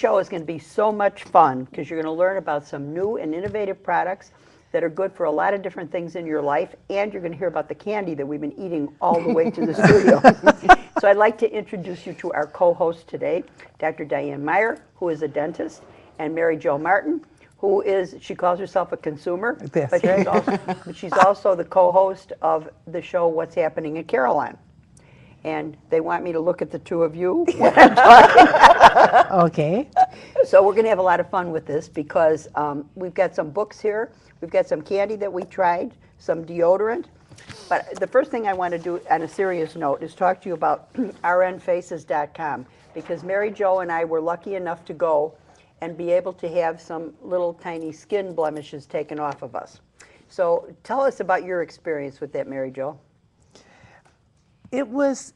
show is going to be so much fun because you're going to learn about some new and innovative products that are good for a lot of different things in your life, and you're going to hear about the candy that we've been eating all the way to the studio. So I'd like to introduce you to our co-host today, Dr. Diane Meyer, who is a dentist, and Mary Jo Martin, who is, she calls herself a consumer, That's but she's also the co-host of the show What's Happening in Caroline. And they want me to look at the two of you when I'm talking. Okay. So we're going to have a lot of fun with this because we've got some books here. We've got some candy that we tried, some deodorant. But the first thing I want to do on a serious note is talk to you about rnfaces.com, because Mary Jo and I were lucky enough to go and be able to have some little tiny skin blemishes taken off of us. So tell us about your experience with that, Mary Jo. It was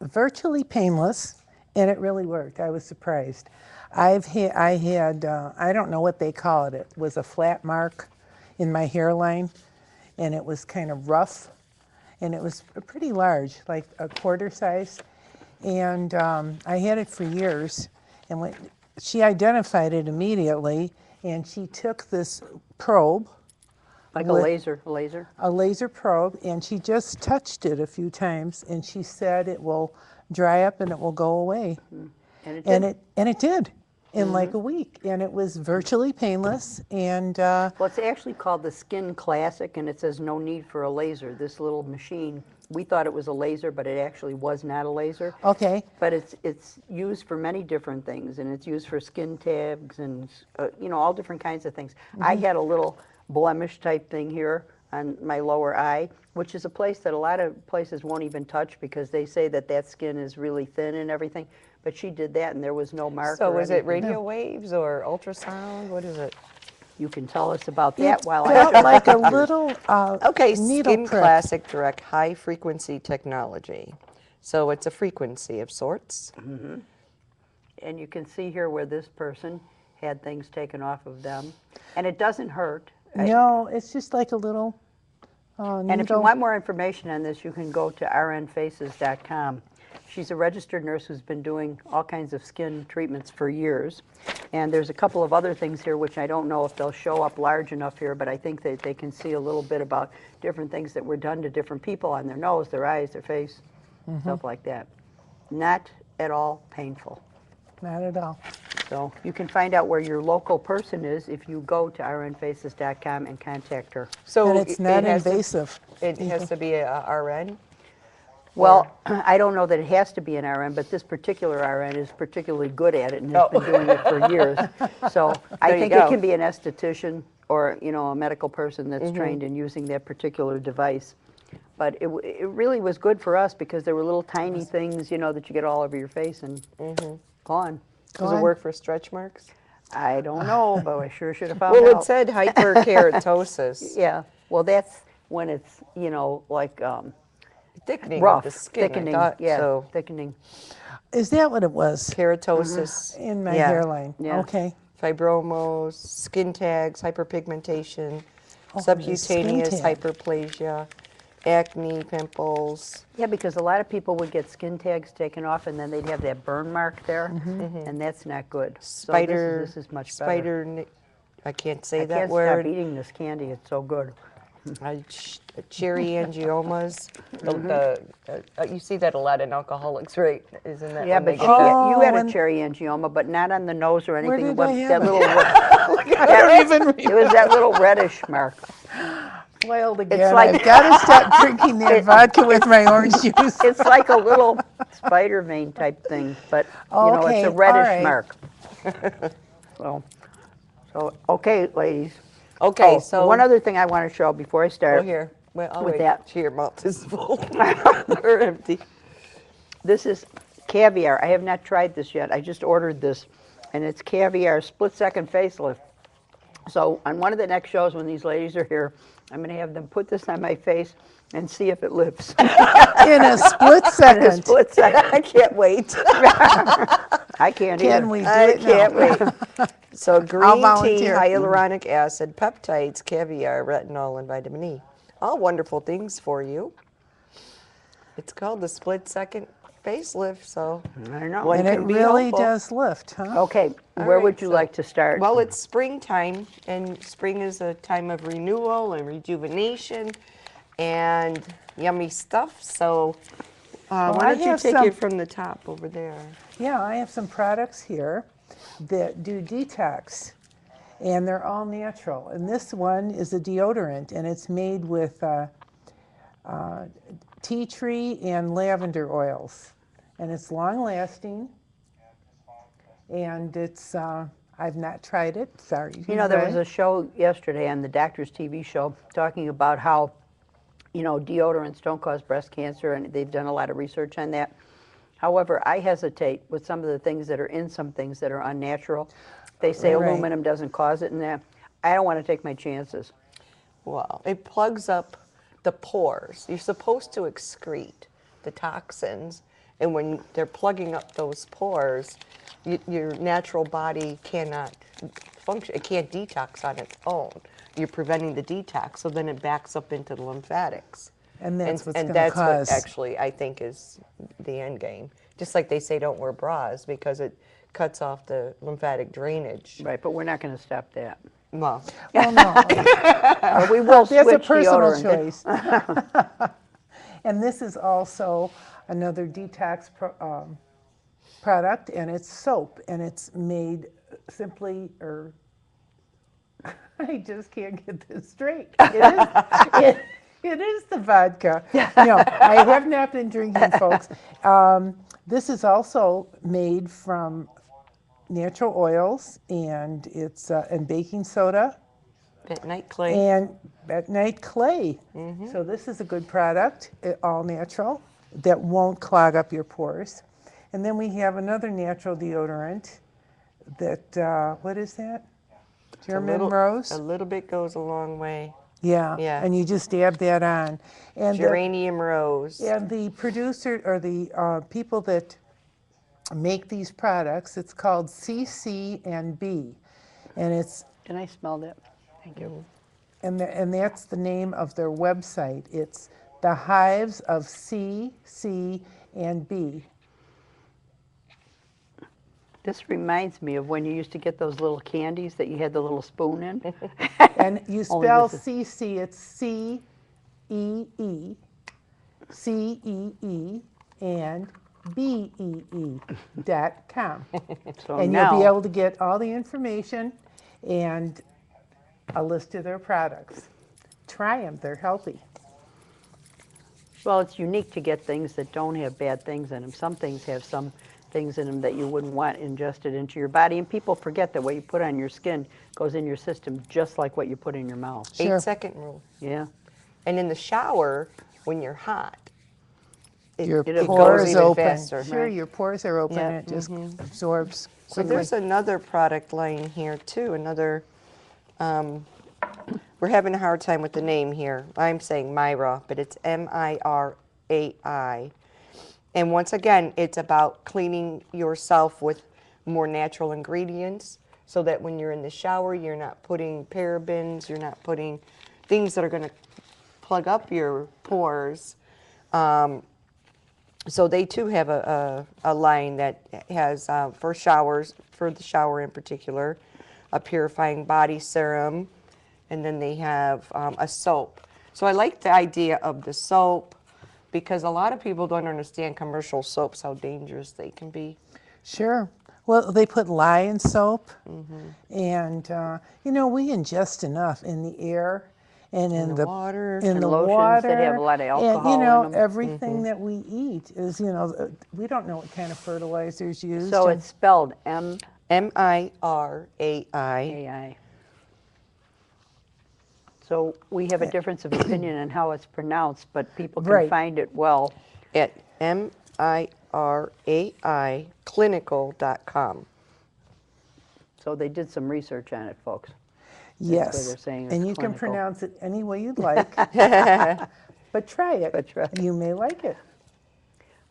virtually painless, and it really worked. I was surprised. I don't know what they call it. It was a flat mark in my hairline, and it was kind of rough, and it was pretty large, like a quarter size. And I had it for years, and when she identified it immediately, and she took this probe. Like a laser. A laser probe, and she just touched it a few times, and she said it will dry up and it will go away. And it did. And it did in like a week, and it was virtually painless. And well, it's actually called the Skin Classic, and it says no need for a laser. This little machine, we thought it was a laser, but it actually was not a laser. okay, But it's used for many different things, and it's used for skin tags and all different kinds of things. I had a little blemish type thing here on my lower eye, which is a place that a lot of places won't even touch because they say that skin is really thin and everything. But she did that, and there was no mark. So or is it anything. radio waves or ultrasound? What is it? You can tell us about that while felt I like a little Okay, needle Skin prick. Classic Direct High Frequency Technology. So it's a frequency of sorts. And you can see here where this person had things taken off of them, and it doesn't hurt. No, it's just like a little needle. And if you want more information on this, you can go to rnfaces.com. She's a registered nurse who's been doing all kinds of skin treatments for years. And there's a couple of other things here which I don't know if they'll show up large enough here, but I think that they can see a little bit about different things that were done to different people on their nose, their eyes, their face, stuff like that. Not at all painful. Not at all. So you can find out where your local person is if you go to rnfaces.com and contact her. So And it's not it has invasive. it has to be a RN? Well, I don't know that it has to be an RN, but this particular RN is particularly good at it and has been doing it for years. So I There you think go. it can be an esthetician or a medical person that's trained in using that particular device. But it really was good for us because there were little tiny things, that you get all over your face and gone. Does it work for stretch marks? I don't know, but I sure should have found Well, out. it said hyperkeratosis. Yeah, well, that's when it's, like Thickening rough, of the skin, I thickening. thought, Yeah, so thickening. Is that what it was? keratosis, In my yeah. hairline. Yeah. Okay. fibromos, skin tags, hyperpigmentation, Oh, the subcutaneous skin tag. hyperplasia, acne, pimples. Yeah, because a lot of people would get skin tags taken off and then they'd have that burn mark there, and that's not good. So this is much better. I can't say I that can't word. stop eating this candy, it's so good. Cherry angiomas. You see that a lot in alcoholics, right? Isn't that Yeah, when they but get that? you had a when- cherry angioma, but not on the nose or anything. did It was I have that it? little I don't even remember. it was that little reddish mark. Spoiled again. like- I've got to stop drinking that vodka with my orange juice. It's like a little spider vein type thing, but Okay, it's a all reddish right. mark. So okay, ladies. Okay, Oh, so one other thing I want to show before I start. Oh, here. Well, I'll with wait. that. Your mouth is full or empty. This is caviar. I have not tried this yet. I just ordered this, and it's caviar split-second facelift. So on one of the next shows when these ladies are here, I'm going to have them put this on my face and see if it lifts. In a split In a second. split second. I can't wait. I can't either. Can we do I it can't now? wait. So green tea, volunteer. hyaluronic acid, peptides, caviar, retinol, and vitamin E. All wonderful things for you. It's called the split second facelift, so I don't know. one And it can be really hopeful. does lift, huh? Okay, All where right, would you so- like to start? Well, it's springtime, and spring is a time of renewal and rejuvenation and yummy stuff. So Well, why I don't you have take some- it from the top over there? Yeah, I have some products here that do detox, and they're all natural. And this one is a deodorant, and it's made with tea tree and lavender oils. And it's long lasting, and it's, I've not tried it, sorry. You know, there was a show yesterday on the Doctor's TV show talking about how, you know, deodorants don't cause breast cancer, and they've done a lot of research on that. However, I hesitate with some of the things that are in some things that are unnatural. They say Right. aluminum doesn't cause it, and that I don't want to take my chances. Well, it plugs up the pores. You're supposed to excrete the toxins, and when they're plugging up those pores, your natural body cannot function. It can't detox on its own. You're preventing the detox, so then it backs up into the lymphatics. And that's what's and gonna that's cause- what actually I think is the end game. Just like they say don't wear bras because it cuts off the lymphatic drainage. Right, but we're not going to stop that. Well, Well, no, But we will that's a switch personal deodorant. choice. And this is also another detox product, and it's soap, and it's made simply, or I just can't get this straight. It is the vodka. No, I have not been drinking, folks. This is also made from natural oils, and it's and baking soda at night clay. and at night clay. So this is a good product, all natural, that won't clog up your pores. And then we have another natural deodorant that, what is that? German rose? A little bit goes a long way. Yeah. Yeah. And you just dab that on. And Geranium rose. and the producer, or the people that make these products, it's called CC and B. And it's Can I smell that? Thank you. and that's the name of their website. It's the hives of C, C, and B. This reminds me of when you used to get those little candies that you had the little spoon in. And you Only spell this CC, it's C-E-E, C-E-E, and BEE.com. So And now, you'll be able to get all the information and a list of their products. Try them, they're healthy. well, it's unique to get things that don't have bad things in them. Some things have some things in them that you wouldn't want ingested into your body, and people forget that what you put on your skin goes in your system just like what you put in your mouth. Sure. 8-second rule. Yeah. And in the shower, when you're hot, Your it goes pores even open. faster, Sure, right? your pores are open, Yeah, and it just absorbs So quickly. there's another product line here too, another, we're having a hard time with the name here. I'm saying Myra, but it's M-I-R-A-I. And once again, it's about cleaning yourself with more natural ingredients so that when you're in the shower, you're not putting parabens, you're not putting things that are going to plug up your pores. So they too have a line that has, for showers, for the shower in particular, a purifying body serum, and then they have a soap. So I like the idea of the soap because a lot of people don't understand commercial soaps, how dangerous they can be. Sure. Well, they put lye in soap, and you know, we ingest enough in the air and in the water. in And the lotions water, that have a lot of and alcohol you know, in 'em. everything that we eat is, you know, we don't know what kind of fertilizers used. So and- it's spelled M-A-I. M-I-R-A-I. So we have a difference of opinion on how it's pronounced, but people can Right. find it well. At M-I-R-A-I clinical.com. So they did some research on it, folks. yes, why they're saying it's and you can clinical. pronounce it any way you'd like, but try it. But try. You may like it.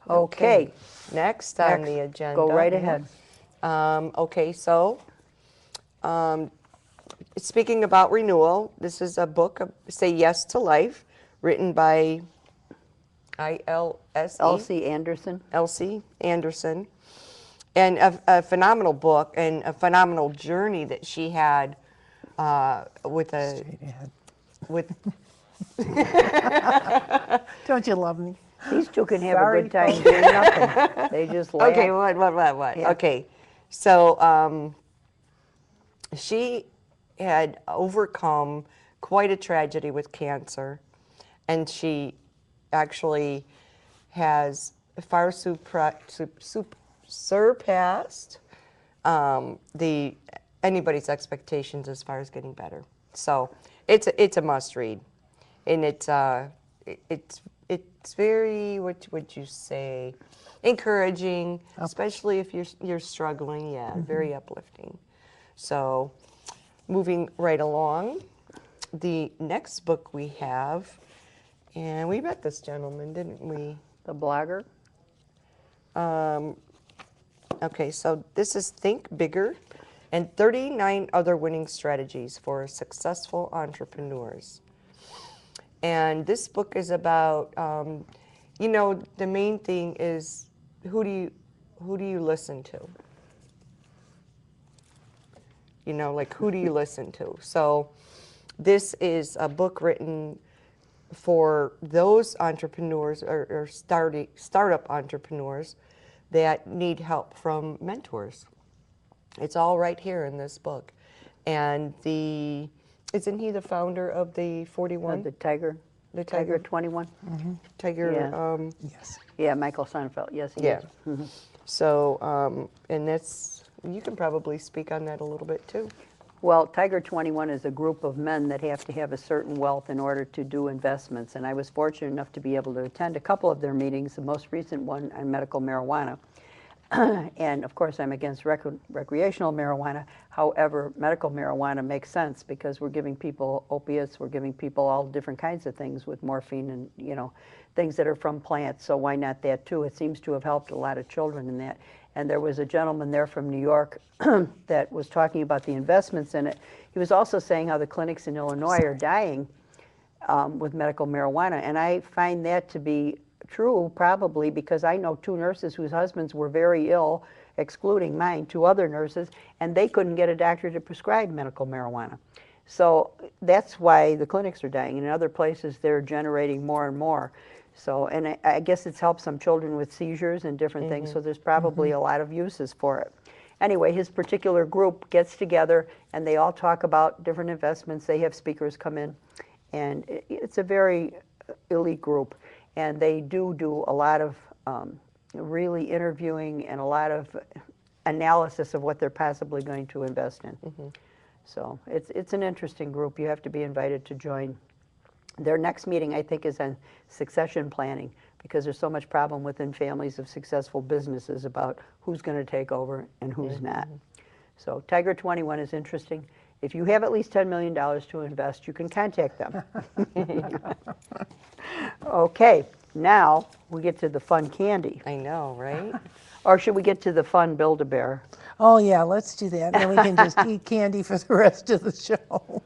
Okay. Next on Next. the agenda. Go right ahead. Okay, so speaking about renewal, this is a book, Say Yes to Life, written by ILSE. Elsie Anderson. Elsie Anderson. And a phenomenal book and a phenomenal journey that she had with a Straight ahead. with Don't you love me? These two can have Sorry, a good time folks. doing nothing. They just laugh. okay, what? Yeah. Okay, so she had overcome quite a tragedy with cancer, and she actually has far surpassed the anybody's expectations as far as getting better. So it's a must read, and it's very, what would you say, encouraging, especially if you're struggling. Yeah, very uplifting. So moving right along, the next book we have, and we met this gentleman, didn't we? The blogger. Okay, so this is Think Bigger and 39 Other Winning Strategies for Successful Entrepreneurs. And this book is about, the main thing is who do you listen to? Who do you listen to? So this is a book written for those entrepreneurs or startup entrepreneurs that need help from mentors. It's all right here in this book. And isn't he the founder of the 41? The Tiger. The Tiger Tiger 21. Tiger. Yeah. Yes. Yeah, Michael Sonnenfeld. Yes, he Yeah. is. So, and you can probably speak on that a little bit too. Well, Tiger 21 is a group of men that have to have a certain wealth in order to do investments. And I was fortunate enough to be able to attend a couple of their meetings, the most recent one on medical marijuana. And of course, I'm against recreational marijuana. However, medical marijuana makes sense because we're giving people opiates, we're giving people all different kinds of things with morphine and, things that are from plants. So why not that too? It seems to have helped a lot of children in that. And there was a gentleman there from New York that was talking about the investments in it. He was also saying how the clinics in Illinois are dying with medical marijuana. And I find that to be true, probably because I know 2 nurses whose husbands were very ill, excluding mine, 2 other nurses, and they couldn't get a doctor to prescribe medical marijuana. So that's why the clinics are dying. In other places, they're generating more and more. So, and I guess it's helped some children with seizures and different things, so there's probably a lot of uses for it. Anyway, his particular group gets together and they all talk about different investments. They have speakers come in, and it's a very elite group. And they do a lot of really interviewing and a lot of analysis of what they're possibly going to invest in. So it's an interesting group. You have to be invited to join. Their next meeting, I think, is on succession planning because there's so much problem within families of successful businesses about who's going to take over and who's not. So Tiger 21 is interesting. If you have at least $10 million to invest, you can contact them. Okay, now we get to the fun candy. I know, right? Or should we get to the fun Build-A-Bear? Oh, yeah, let's do that. Then we can just eat candy for the rest of the show.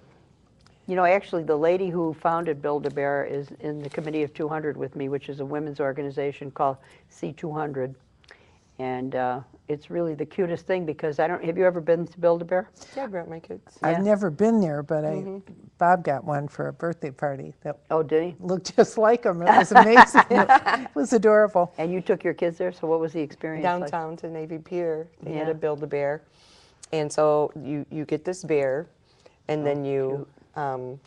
Actually, the lady who founded Build-A-Bear is in the Committee of 200 with me, which is a women's organization called C200. And it's really the cutest thing because have you ever been to Build-A-Bear? Yeah, I brought my kids. Yeah. I've never been there, but Bob got one for a birthday party that Oh, did he? looked just like him. It was amazing. It was adorable. And you took your kids there, so what was the experience like? Downtown to Navy Pier, they had Yeah. to build a bear. And so you get this bear, and then you,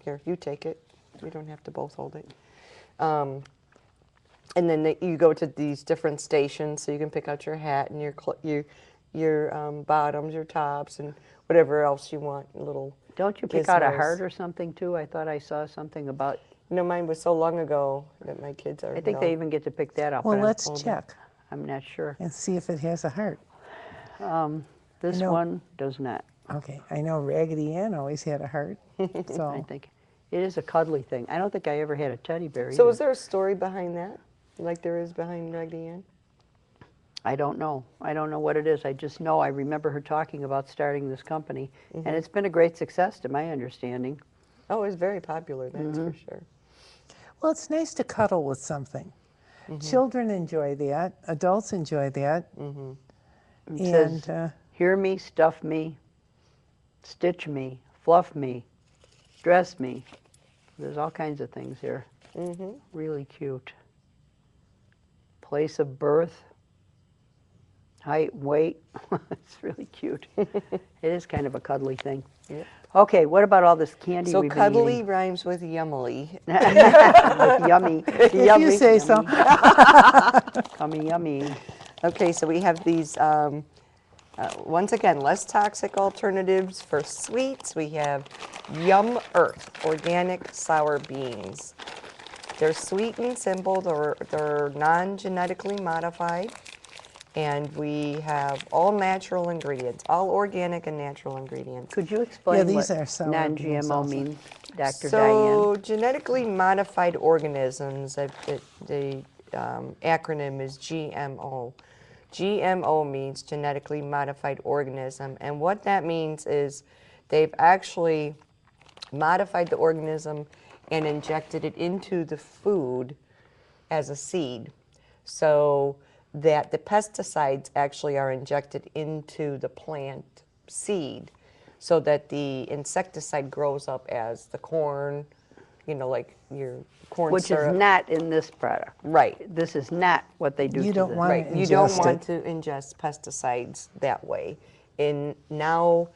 here, you take it. We don't have to both hold it. And then you go to these different stations, so you can pick out your hat and your bottoms, your tops, and whatever else you want. Little. Don't you pick out a gizmos. heart or something too? I thought I saw something about, No, mine was so long ago that my kids are. I think they even get to pick that up. Well, but let's check I'm not sure. and see if it has a heart. This know. one does not, Okay, I know Raggedy Ann always had a heart. I So think. It is a cuddly thing. I don't think I ever had a teddy bear So either. is there a story behind that, like there is behind Raggedy Ann? I don't know. I don't know what it is. I just know I remember her talking about starting this company, and it's been a great success to my understanding. Oh, it's very popular, that's for sure. well, it's nice to cuddle with something. Children enjoy that. Adults enjoy that. It says, hear me, stuff me, stitch me, fluff me, dress me. There's all kinds of things here. Really cute. Place of birth, height, weight. It's really cute. It is kind of a cuddly thing. Yep. Okay, what about all this candy So we've been cuddly eating? rhymes with yummily. Yummy. If Yummy, you say so. Yummy, yummy. Okay, so we have these, once again, less toxic alternatives for sweets. We have Yum Earth, organic sour beans. They're sweet and simple, they're non-genetically modified, and we have all natural ingredients, all organic and natural ingredients. Could you explain these what are sour beans non-GMO also. means, Dr. So Diane? genetically modified organisms, the acronym is GMO. GMO means genetically modified organism, and what that means is they've actually modified the organism and injected it into the food as a seed, so that the pesticides actually are injected into the plant seed, so that the insecticide grows up as the corn, you know, like your corn Which syrup. is not in this product. Right. This is not what they do You to don't this. want Right, to you don't ingest want it. to ingest pesticides that way. And now,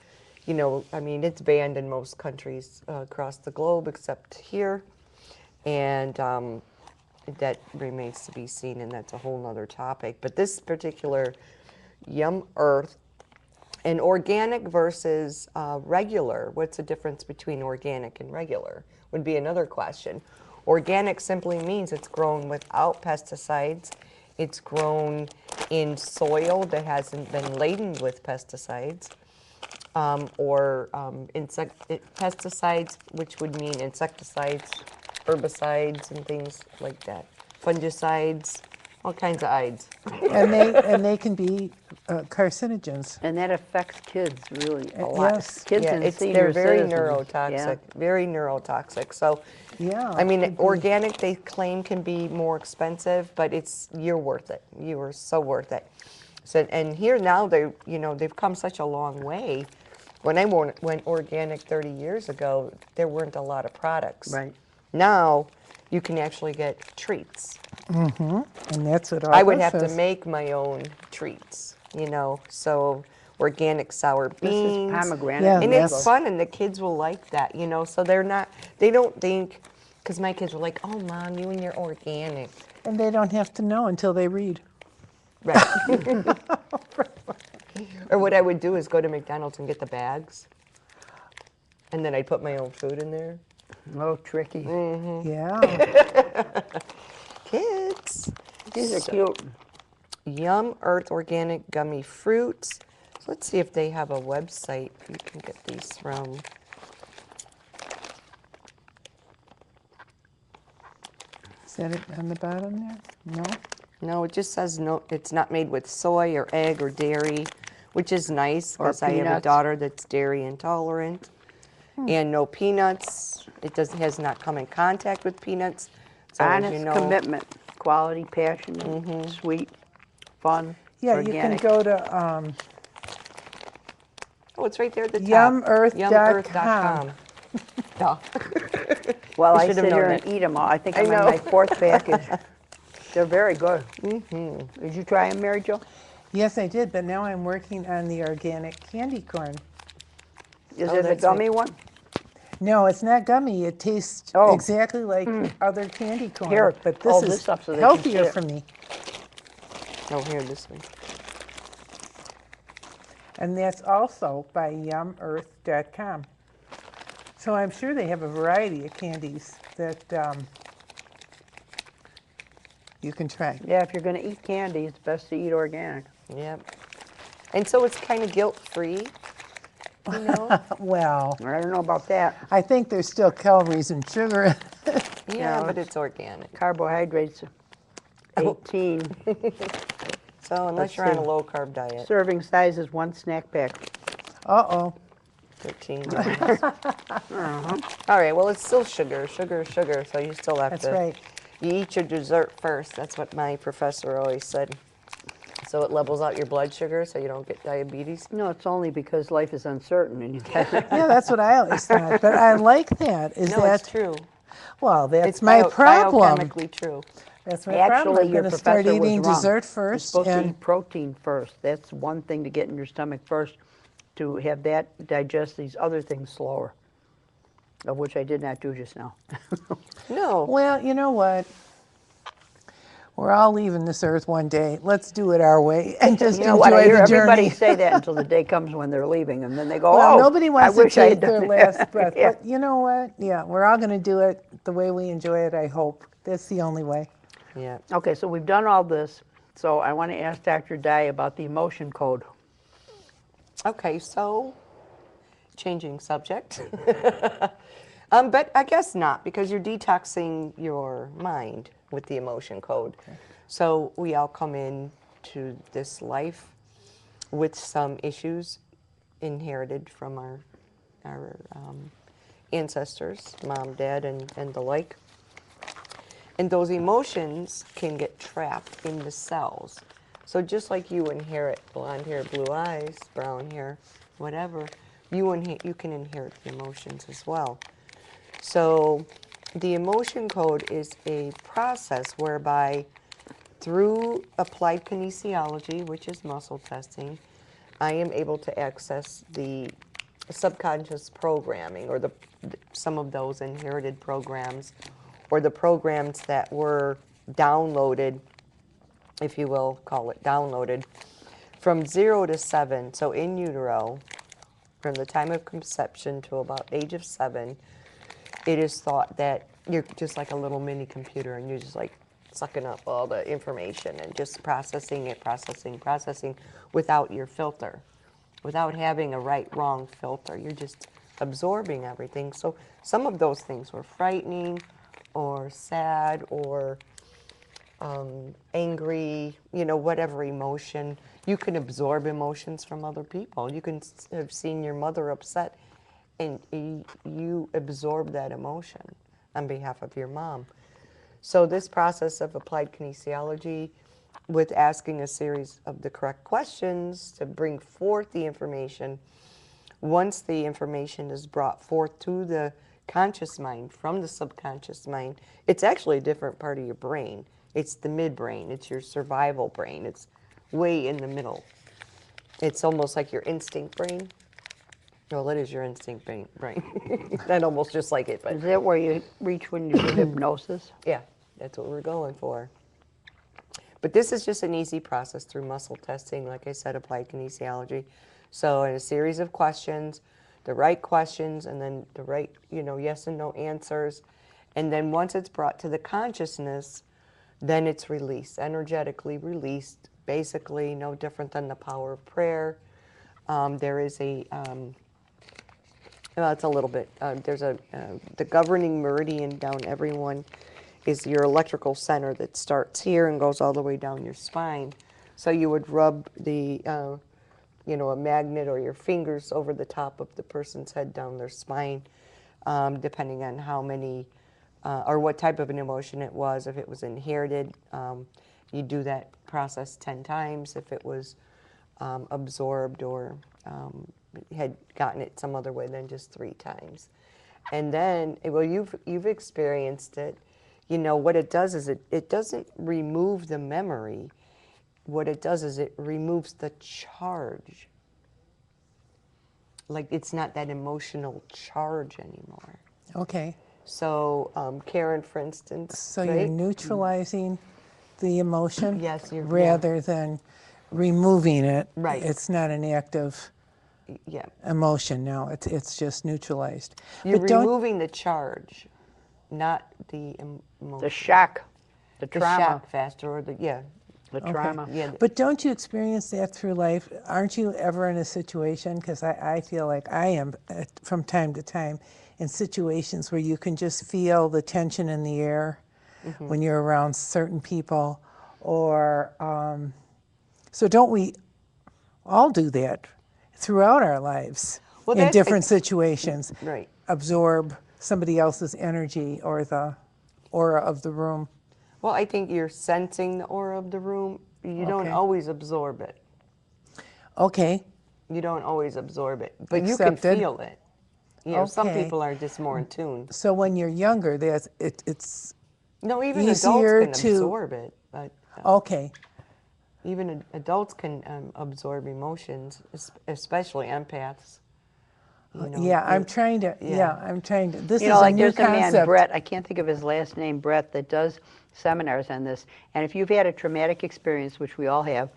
you know, I mean, it's banned in most countries across the globe except here. And that remains to be seen, and that's a whole nother topic. But this particular Yum Earth, and organic versus regular, what's the difference between organic and regular would be another question. Organic simply means it's grown without pesticides. It's grown in soil that hasn't been laden with pesticides, or pesticides, which would mean insecticides, herbicides, and things like that. Fungicides, all kinds of ides. And they can be carcinogens. And that affects kids really a lot. Yes. Kids Yeah, and they're senior very citizens. neurotoxic, very neurotoxic. So, Yeah, I mean, could be. organic they claim can be more expensive, but you're worth it. You are so worth it. So, and here now they've come such a long way. When I went organic 30 years ago, there weren't a lot of products. Right. Now, you can actually get treats. And that's what all I would this have to is. make my own treats, so organic sour This is beans. pomegranate. Yeah, And yes. it's fun, and the kids will like that, so they don't think, because my kids were like, oh, Mom, you and your organic. And they don't have to know until they read. Right. Or what I would do is go to McDonald's and get the bags, and then I'd put my own food in there. Oh, tricky. Yeah. Kids. These are cute. Yum Earth Organic Gummy Fruits. So let's see if they have a website you can get these from. Is that it on the bottom there? No? No, it just says no. It's not made with soy or egg or dairy, which is nice Or because I have a peanuts. daughter that's dairy intolerant. And no peanuts. It has not come in contact with peanuts. So as Honest you know, commitment, quality, passion, sweet, fun, Yeah, organic. you can go to oh, it's right there at the top. yumearth.com. Duh. Well, You I should have sit here known and that. eat them all. I think I I'm on know. my fourth package. They're very good. Did you try them, Mary Jo? Yes, I did, but now I'm working on the organic candy corn. Is Oh, it a that's gummy one? No, it's not gummy. It tastes Oh. exactly like other candy corn. Here, but hold this this is up so they can see healthier it. for me. Oh, here, this one. And that's also by yumearth.com. So I'm sure they have a variety of candies that you can try. Yeah, if you're going to eat candy, it's best to eat organic. Yep. And so it's kind of guilt-free, Well, I don't know about that. I think there's still calories and sugar in it. Yeah, No, but it's organic. Carbohydrates, Oh. 18. So unless Let's you're on see. a low-carb diet, Serving size is 1 snack pack. Uh-oh. 13 grams. All right, well, it's still sugar, so you still have That's to right. You eat your dessert first. That's what my professor always said. So it levels out your blood sugar so you don't get diabetes. No, it's only because life is uncertain and you got Yeah, that's what I always thought. But I like that. Is No, that it's true. well? That's It's my problem. biochemically true. That's my problem. Actually, I'm your going to start professor was eating wrong. dessert You're first, supposed to and eat protein first. That's one thing to get in your stomach first, to have that digest these other things slower, of which I did not do just now. No. well, you know what? We're all leaving this earth one day. Let's do it our way and just You know what? I enjoy hear the everybody journey. say that until the day comes when they're leaving, and then they go, Well, "Oh, nobody I wants to wish I had take their done last breath. Yeah. But you know what? Yeah, we're all going to do it the way we enjoy it, I hope. That's the only way. Yeah. Okay, so we've done all this. So I want to ask Dr. Dye about the emotion code. Okay, so changing subject. But I guess not, because you're detoxing your mind with the emotion code. So we all come in to this life with some issues inherited from our ancestors, mom, dad, and the like. And those emotions can get trapped in the cells. So just like you inherit blonde hair, blue eyes, brown hair, whatever, you can inherit the emotions as well. So the emotion code is a process whereby through applied kinesiology, which is muscle testing, I am able to access the subconscious programming or some of those inherited programs or the programs that were downloaded, if you will call it downloaded, from 0 to 7, so in utero, from the time of conception to about age of 7, it is thought that you're just like a little mini computer and you're just like sucking up all the information and just processing it, processing without your filter, without having a right-wrong filter. You're just absorbing everything. So some of those things were frightening or sad or angry, whatever emotion. You can absorb emotions from other people. You can have seen your mother upset and you absorb that emotion on behalf of your mom. So this process of applied kinesiology with asking a series of the correct questions to bring forth the information, once the information is brought forth to the conscious mind from the subconscious mind, it's actually a different part of your brain. It's the midbrain. It's your survival brain. It's way in the middle. It's almost like your instinct brain. Well, it is your instinct brain. Not almost just like it, but Is that where you reach when you do hypnosis? yeah, that's what we're going for. But this is just an easy process through muscle testing, like I said, applied kinesiology. So in a series of questions, the right questions, and then the right, yes and no answers. And then once it's brought to the consciousness, then it's released, energetically released, basically no different than the power of prayer. There is well, it's a little bit, there's the governing meridian down everyone is your electrical center that starts here and goes all the way down your spine. So you would rub a magnet or your fingers over the top of the person's head down their spine, depending on how many or what type of an emotion it was. If it was inherited, you do that process 10 times. If it was absorbed or had gotten it some other way, then just 3 times. And then, well, you've experienced it. What it does is it doesn't remove the memory. What it does is it removes the charge. Like it's not that emotional charge anymore. Okay. So Karon, for instance. So right? you're neutralizing the emotion Yes, rather than removing it. Right. It's not an active Yeah. emotion now. It's just neutralized. You're But don't removing the charge, not the emotion. The shock, the The trauma, shock factor or the the trauma. Yeah. But don't you experience that through life? Aren't you ever in a situation, because I feel like I am from time to time, in situations where you can just feel the tension in the air when you're around certain people, or so don't we all do that throughout our lives Well, in that's different situations? Right. Absorb somebody else's energy or the aura of the room. Well, I think you're sensing the aura of the room. You don't Okay. always absorb it. Okay. You don't always absorb it, but you can Accepted. feel it. You know, some Okay. people are just more in tune. So when you're younger, it's No, even adults easier can to. absorb it, but Okay. even adults can absorb emotions, especially empaths. You know, Yeah, I'm it- trying to. yeah. I'm trying to. This You is know, a like new there's a man, concept. Brett, I can't think of his last name, Brett, that does seminars on this. And if you've had a traumatic experience, which we all have,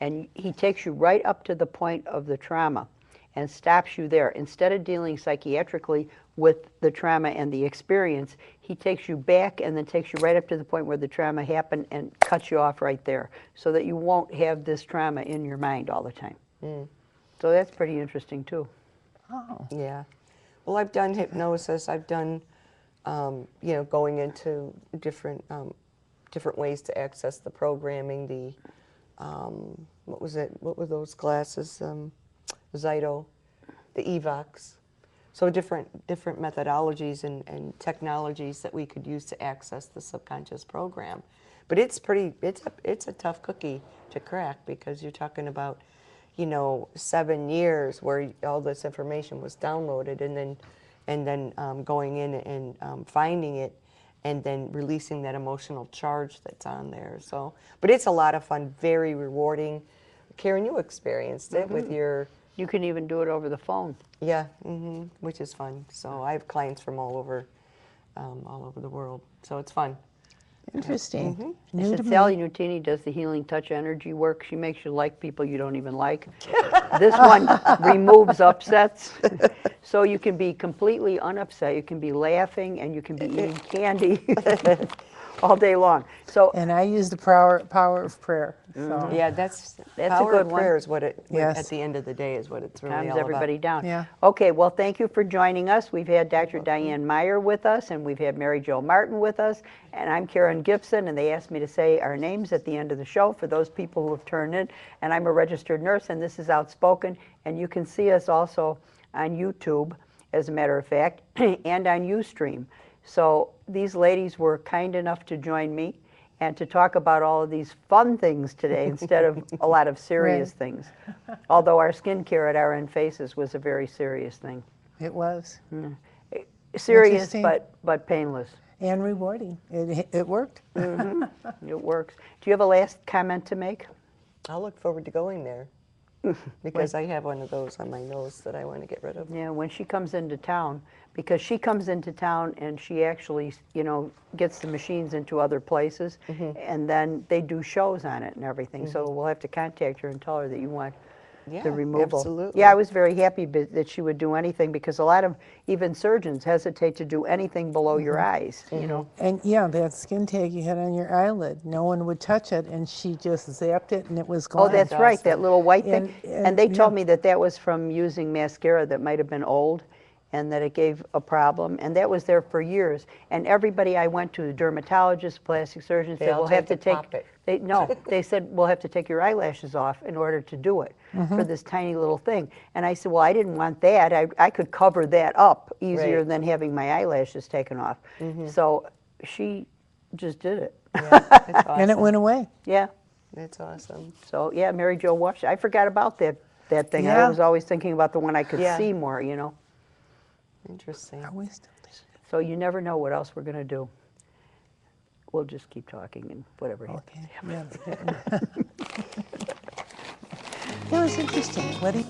and he takes you right up to the point of the trauma and stops you there. Instead of dealing psychiatrically with the trauma and the experience, he takes you back and then takes you right up to the point where the trauma happened and cuts you off right there so that you won't have this trauma in your mind all the time. So that's pretty interesting too. Oh. Yeah. Well, I've done hypnosis. I've done, you know, going into different different ways to access the programming. The what was it? What were those glasses? Zyto, the Evox. So different methodologies and technologies that we could use to access the subconscious program. But it's a tough cookie to crack because you're talking about, you know, 7 years where all this information was downloaded and then going in and finding it and then releasing that emotional charge that's on there. So, but it's a lot of fun, very rewarding. Karen, you experienced it with your. You can even do it over the phone. Yeah, which is fun. So I have clients from all over the world. So it's fun. Interesting. I New to said, me. Sally Nutini does the healing touch energy work. She makes you like people you don't even like. This one removes upsets. So you can be completely unupset. You can be laughing and you can be eating candy all day long. So And I use the power of prayer. So. Yeah, that's That's a power good of one. prayer is what it Yes. at the end of the day is what it's really calms all everybody about. down. Yeah. Okay, well, thank you for joining us. We've had Dr. Diane Meyer with us, and we've had Mary Jo Martin with us, and I'm Karon Gibson, and they asked me to say our names at the end of the show for those people who have turned in. And I'm a registered nurse, and this is Outspoken, and you can see us also on YouTube, as a matter of fact, and on Ustream. So these ladies were kind enough to join me and to talk about all of these fun things today instead of a lot of serious Right. things. Although our skincare at Our End Faces was a very serious thing. It was. Serious, Interesting. but painless. And rewarding. It worked. It works. Do you have a last comment to make? I'll look forward to going there because I have one of those on my nose that I want to get rid of. Yeah, when she comes into town, because she comes into town and she actually, you know, gets the machines into other places, and then they do shows on it and everything. So we'll have to contact her and tell her that you want Yeah, the removal. absolutely. Yeah, I was very happy that she would do anything because a lot of even surgeons hesitate to do anything below your eyes. You know, And yeah, that skin tag you had on your eyelid, no one would touch it, and she just zapped it, and it was gone. oh, that's right, that awesome. little white thing. And- And they told yeah. me that that was from using mascara that might have been old and that it gave a problem. And that was there for years. And everybody I went to, the dermatologists, plastic surgeons, They said, all we'll have to tried to pop take, it. no, they said, we'll have to take your eyelashes off in order to do it for this tiny little thing. And I said, well, I didn't want that. I could cover that up easier Right. than having my eyelashes taken off. So she just did it. Yeah, that's awesome. And it went away. Yeah. That's awesome. So yeah, Mary Jo Wash. I forgot about that thing. I Yeah. was always thinking about the one I could Yeah. see more, you know. Interesting. I was still there. So you never know what else we're going to do. We'll just keep talking and whatever happens. Okay. Yeah. That was interesting. What do you?